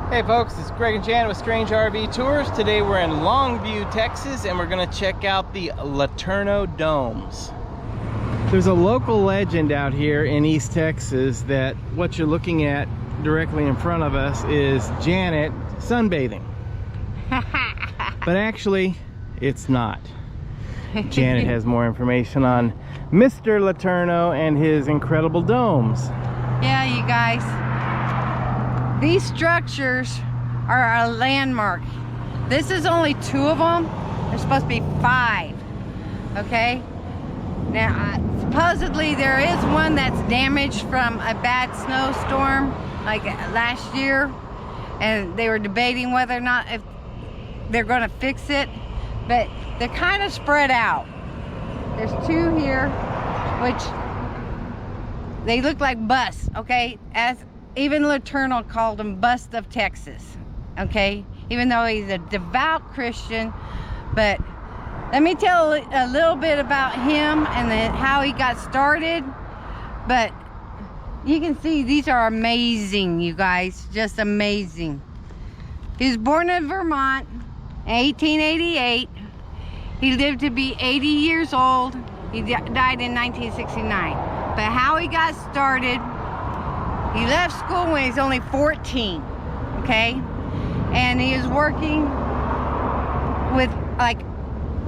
Hey folks, it's Greg and Jan with Strange RV Tours. Today we're in Longview, Texas, and we're going to check out the Laterno domes. There's a local legend out here in East Texas that what you're looking at directly in front of us is Janet sunbathing. But actually, it's not. Janet has more information on Mr. Laterno and his incredible domes. Yeah, you guys. These structures are a landmark. This is only 2 of them. There's supposed to be 5. Okay? Now, supposedly there is one that's damaged from a bad snowstorm, like last year, and they were debating whether or not if they're going to fix it, but they're kind of spread out. There's 2 here, which they look like busts. Okay, as even LeTorneau called him Bust of Texas, okay? Even though he's a devout Christian. But let me tell a little bit about him and how he got started. But you can see these are amazing, you guys, just amazing. He was born in Vermont in 1888. He lived to be 80 years old. He died in 1969. But how he got started, he left school when he was only 14, okay? And he was working with like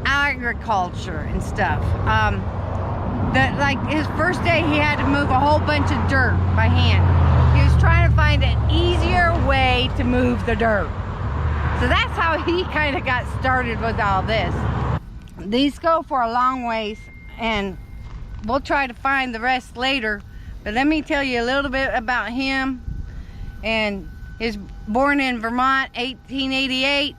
agriculture and stuff. Like his first day, he had to move a whole bunch of dirt by hand. He was trying to find an easier way to move the dirt. So that's how he kind of got started with all this. These go for a long ways, and we'll try to find the rest later. But let me tell you a little bit about him. And he was born in Vermont, 1888.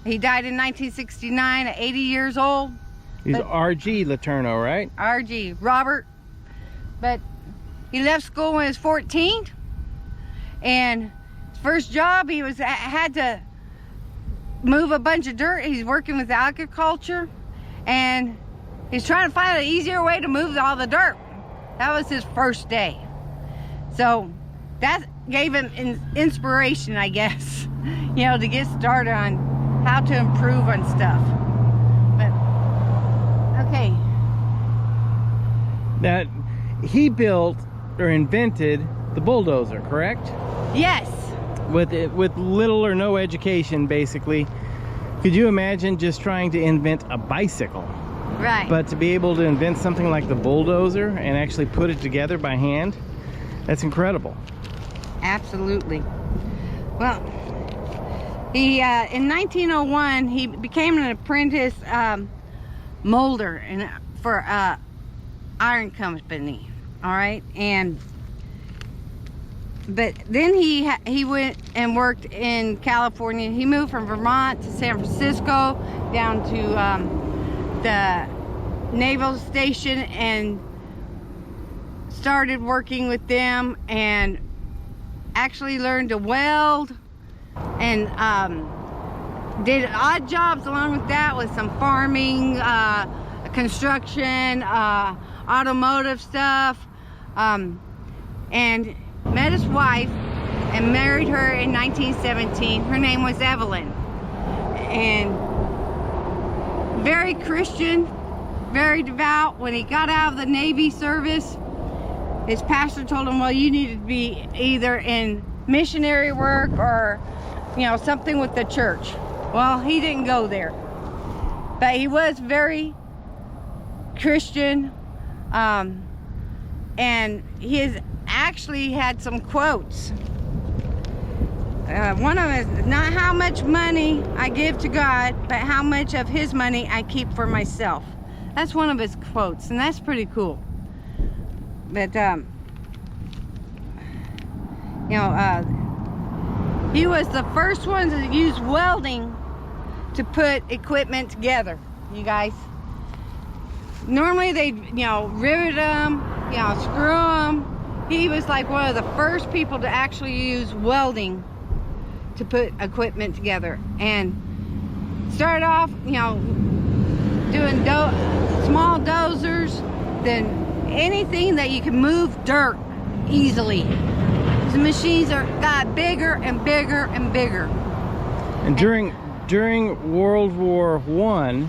He died in 1969 at 80 years old. He's R.G. Laterno, right? R.G. Robert. But he left school when he was 14. And his first job, he had to move a bunch of dirt. He's working with agriculture. And he's trying to find an easier way to move all the dirt. That was his first day. So that gave him inspiration, I guess, you know, to get started on how to improve on stuff. But, okay. Now, he built or invented the Bull Dozer, correct? Yes. With little or no education, basically. Could you imagine just trying to invent a bicycle? Right. But to be able to invent something like the Bull Dozer and actually put it together by hand, that's incredible. Absolutely. Well, he in 1901 he became an apprentice molder for iron company. All right, but then he went and worked in California. He moved from Vermont to San Francisco, down to the naval station, and started working with them, and actually learned to weld, and did odd jobs along with that, with some farming, construction, automotive stuff, and met his wife and married her in 1917. Her name was Evelyn, and very Christian, very devout. When he got out of the Navy service, his pastor told him, well, you need to be either in missionary work or, you know, something with the church. Well, he didn't go there, but he was very Christian, and he has actually had some quotes. One of them is, not how much money I give to God, but how much of his money I keep for myself. That's one of his quotes, and that's pretty cool. But you know, he was the first one to use welding to put equipment together, you guys. Normally they, you know, rivet them, you know, screw them. He was like one of the first people to actually use welding to put equipment together, and started off, you know, doing small dozers, then anything that you can move dirt easily. His machines got bigger and bigger and bigger. And during World War I,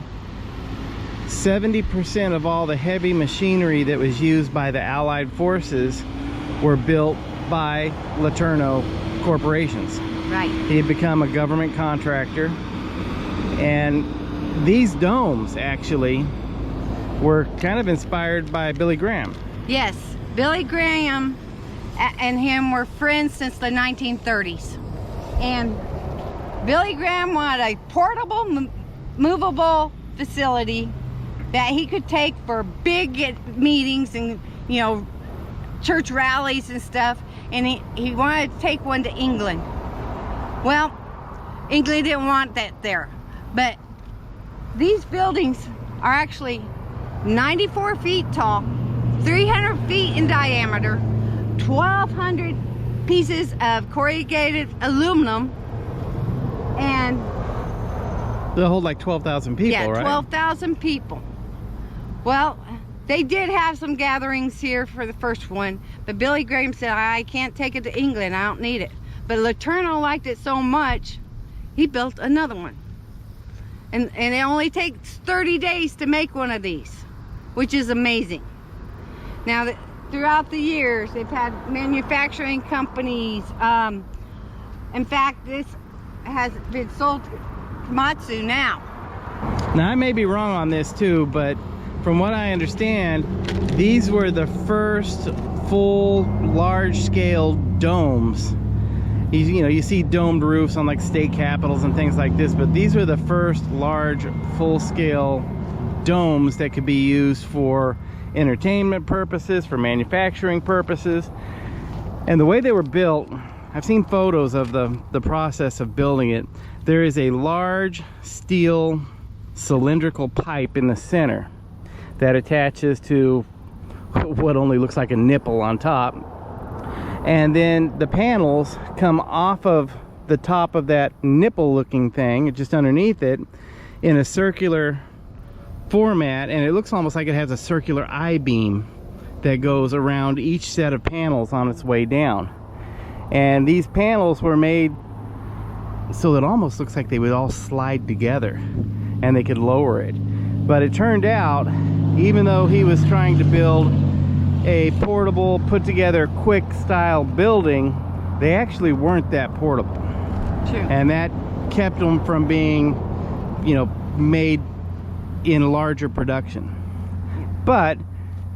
70% of all the heavy machinery that was used by the Allied forces were built by LeTorneau corporations. Right. He had become a government contractor, and these domes actually were kind of inspired by Billy Graham. Yes, Billy Graham and him were friends since the 1930s. And Billy Graham wanted a portable, movable facility that he could take for big meetings and, you know, church rallies and stuff. And he wanted to take one to England. Well, England didn't want that there. But these buildings are actually 94 feet tall, 300 feet in diameter, 1,200 pieces of corrugated aluminum, and they'll hold like 12,000 people, yeah, right? 12,000 people. Well, they did have some gatherings here for the first one, but Billy Graham said, I can't take it to England, I don't need it. But LeTorneau liked it so much, he built another one. And it only takes 30 days to make one of these, which is amazing. Now, throughout the years, they've had manufacturing companies. In fact, this has been sold to Komatsu now. Now, I may be wrong on this too, but from what I understand, these were the first full large-scale domes. You know, you see domed roofs on like state capitals and things like this, but these were the first large full-scale domes that could be used for entertainment purposes, for manufacturing purposes. And the way they were built, I've seen photos of the process of building it. There is a large steel cylindrical pipe in the center that attaches to what only looks like a nipple on top. And then the panels come off of the top of that nipple looking thing, just underneath it, in a circular format, and it looks almost like it has a circular I-beam that goes around each set of panels on its way down. And these panels were made so it almost looks like they would all slide together and they could lower it. But it turned out, even though he was trying to build a portable, put together, quick style building, they actually weren't that portable. True. And that kept them from being, you know, made in larger production. But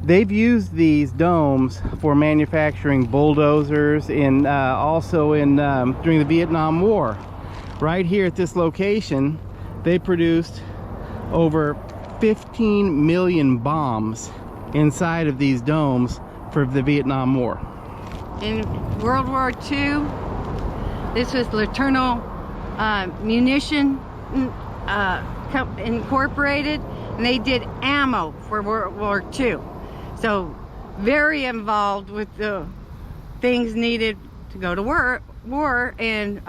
they've used these domes for manufacturing bulldozers in also in during the Vietnam War. Right here at this location, they produced over 15 million bombs inside of these domes for the Vietnam War. In World War II, this was LeTorneau Munition Incorporated, and they did ammo for World War II. So very involved with the things needed to go to war, and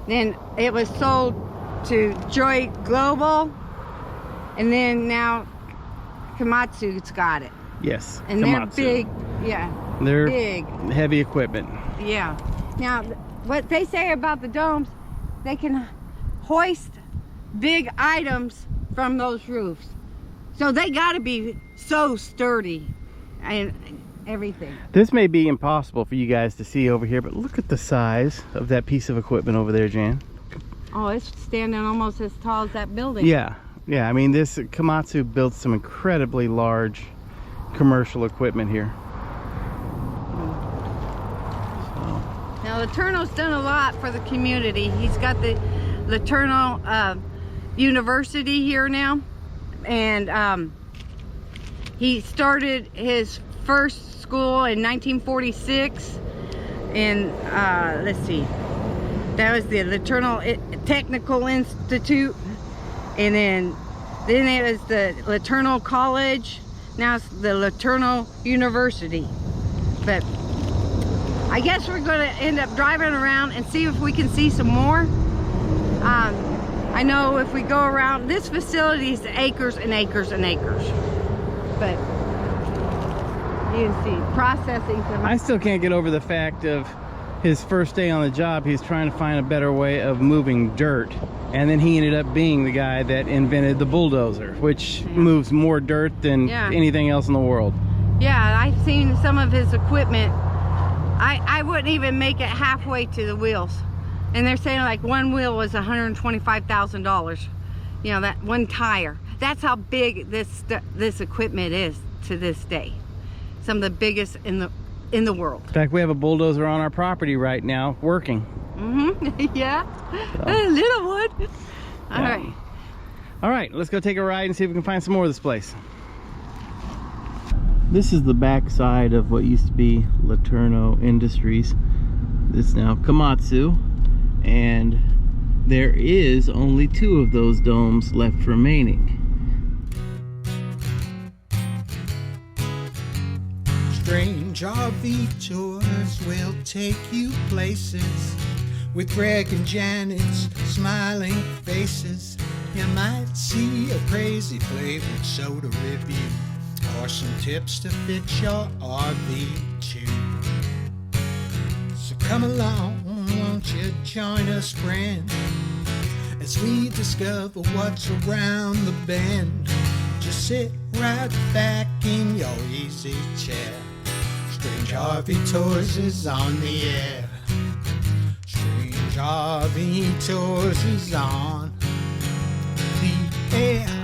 then it was sold to Joy Global, and then now Komatsu's got it. Yes, and Komatsu. They're big. Yeah, they're big, heavy equipment. yeah. Now what they say about the domes, they can hoist big items from those roofs, so they got to be so sturdy and everything. This may be impossible for you guys to see over here, but look at the size of that piece of equipment over there, Jan. Oh, it's standing almost as tall as that building. Yeah, yeah. I mean, this Komatsu built some incredibly large commercial equipment here. Now, LeTorneau's done a lot for the community. He's got the Laterno University here now, and he started his first school in 1946, and let's see, that was the Laterno Technical Institute, and then it was the Laterno College. Now it's the Laterno University. But I guess we're going to end up driving around and see if we can see some more. I know if we go around, this facility is acres and acres and acres. But You can see processing. I still can't get over the fact of his first day on the job, he's trying to find a better way of moving dirt. And then he ended up being the guy that invented the bulldozer, which moves more dirt than anything else in the world. Yeah, I've seen some of his equipment. I wouldn't even make it halfway to the wheels. And they're saying like one wheel was $125,000. You know, that one tire. That's how big this equipment is to this day. Some of the biggest in the world. In fact, we have a bulldozer on our property right now working. Yeah, so. A little one. All right, let's go take a ride and see if we can find some more of this place. This is the back side of what used to be LeTorneau Industries. This is now Komatsu, and there is only 2 of those domes left remaining. Strange RV tours will take you places with Greg and Janet's smiling faces. You might see a crazy flavored soda review or some tips to fix your RV too. So come along, won't you join us, friend, as we discover what's around the bend. Just sit right back in your easy chair. Strange RV Tours is on the air. Strange RV Tours is on the air.